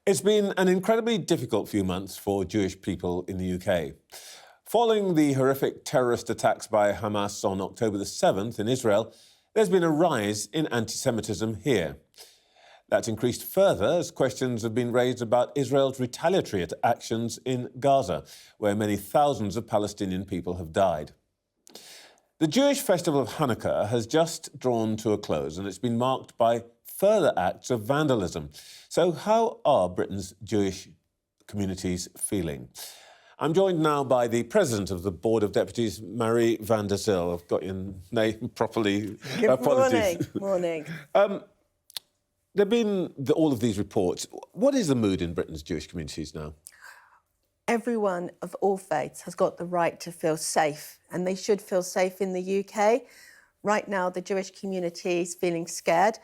It's been an incredibly difficult few months for Jewish people in the UK. Following the horrific terrorist attacks by Hamas on October the 7th in Israel, there's been a rise in anti-Semitism here. That's increased further as questions have been raised about Israel's retaliatory actions in Gaza, where many thousands of Palestinian people have died. The Jewish festival of Hanukkah has just drawn to a close, and it's been marked by further acts of vandalism. So how are Britain's Jewish communities feeling? I'm joined now by the President of the Board of Deputies, Marie van der Zyl. I've got your name properly. Good Apologies. morning. There have been all of these reports. What is the mood in Britain's Jewish communities now? Everyone of all faiths has got the right to feel safe, and they should feel safe in the UK. Right now, the Jewish community is feeling scared.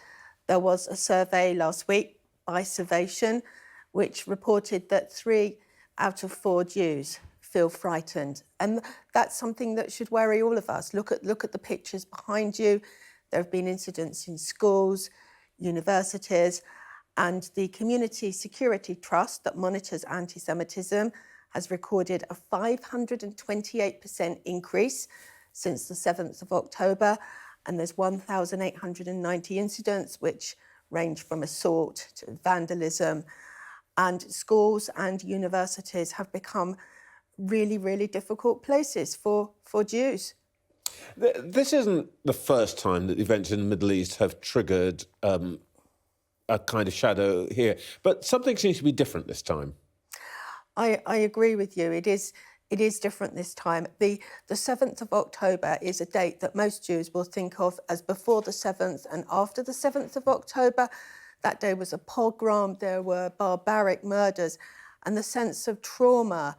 There was a survey last week by Survation which reported that 3 out of 4 Jews feel frightened. And that's something that should worry all of us. Look at the pictures behind you. There have been incidents in schools, universities, and the Community Security Trust that monitors anti-Semitism has recorded a 528% increase since the 7th of October. And there's 1,890 incidents, which range from assault to vandalism. And schools and universities have become really, really difficult places for Jews. This isn't the first time that events in the Middle East have triggered a kind of shadow here, but something seems to be different this time. I agree with you. It is different this time. The 7th of October is a date that most Jews will think of as before the 7th and after the 7th of October. That day was a pogrom, there were barbaric murders, and the sense of trauma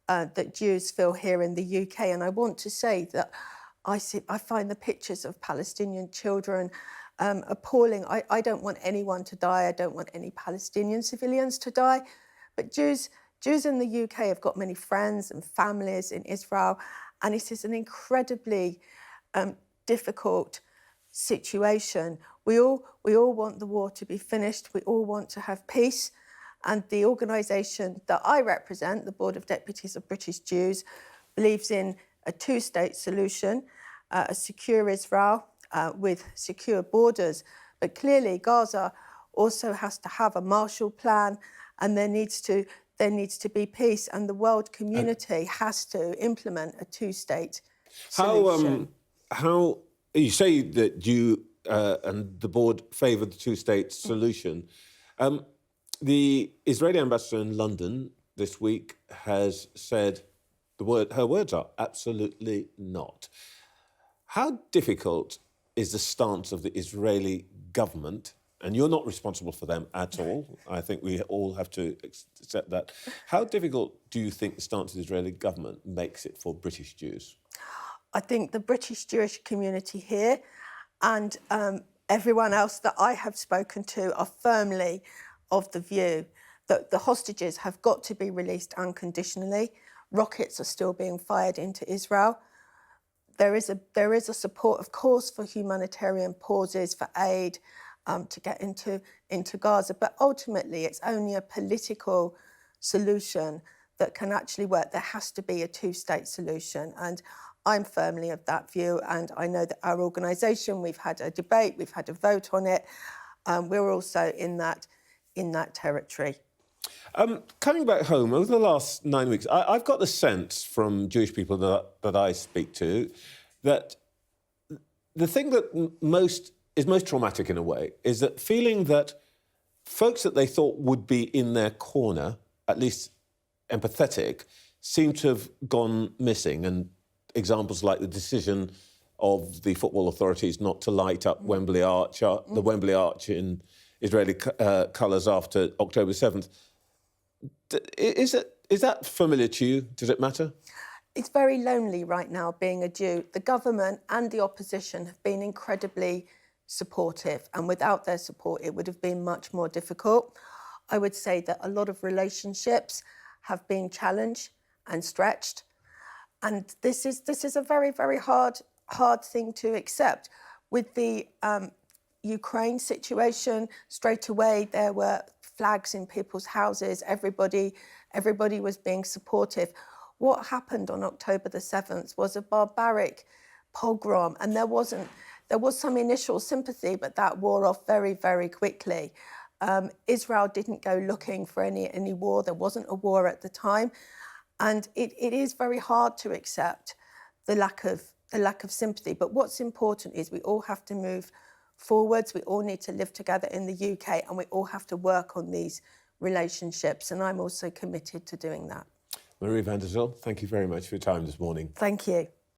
that Jews feel here in the UK. And I want to say that I find the pictures of Palestinian children appalling. I don't want anyone to die. I don't want any Palestinian civilians to die. But Jews in the UK have got many friends and families in Israel, and it is an incredibly difficult situation. We all want the war to be finished. We all want to have peace. And the organisation that I represent, the Board of Deputies of British Jews, believes in a two-state solution, a secure Israel with secure borders. But clearly Gaza also has to have a Marshall Plan, and there needs to be peace, and the world community has to implement a two-state solution. How you say that you and the board favour the two-state solution. The Israeli ambassador in London this week has said her words are absolutely not. How difficult is the stance of the Israeli government? And you're not responsible for them at all. I think we all have to accept that. How difficult do you think the stance of the Israeli government makes it for British Jews? I think the British Jewish community here and everyone else that I have spoken to are firmly of the view that the hostages have got to be released unconditionally. Rockets are still being fired into Israel. There is a support, of course, for humanitarian pauses, for aid, to get into Gaza. But ultimately, it's only a political solution that can actually work. There has to be a two-state solution. And I'm firmly of that view. And I know that our organisation, we've had a debate, we've had a vote on it. We're also in that territory. Coming back home, over the last 9 weeks, I've got the sense from Jewish people that I speak to that the thing that is most traumatic in a way is that feeling that folks that they thought would be in their corner, at least empathetic, seem to have gone missing. And examples like the decision of the football authorities not to light up Wembley Arch, the Wembley Arch in Israeli colours after October 7th. Is that familiar to you? Does it matter? It's very lonely right now being a Jew. The government and the opposition have been incredibly supportive, and without their support it would have been much more difficult. I would say that a lot of relationships have been challenged and stretched, and this is a very, very hard thing to accept. With the Ukraine situation, straight away there were flags in people's houses. Everybody was being supportive. What happened on October the 7th was a barbaric pogrom, and there was some initial sympathy, but that wore off very, very quickly. Israel didn't go looking for any war. There wasn't a war at the time. And it is very hard to accept the lack of sympathy. But what's important is we all have to move forwards. We all need to live together in the UK, and we all have to work on these relationships. And I'm also committed to doing that. Marie van der Zel, thank you very much for your time this morning. Thank you.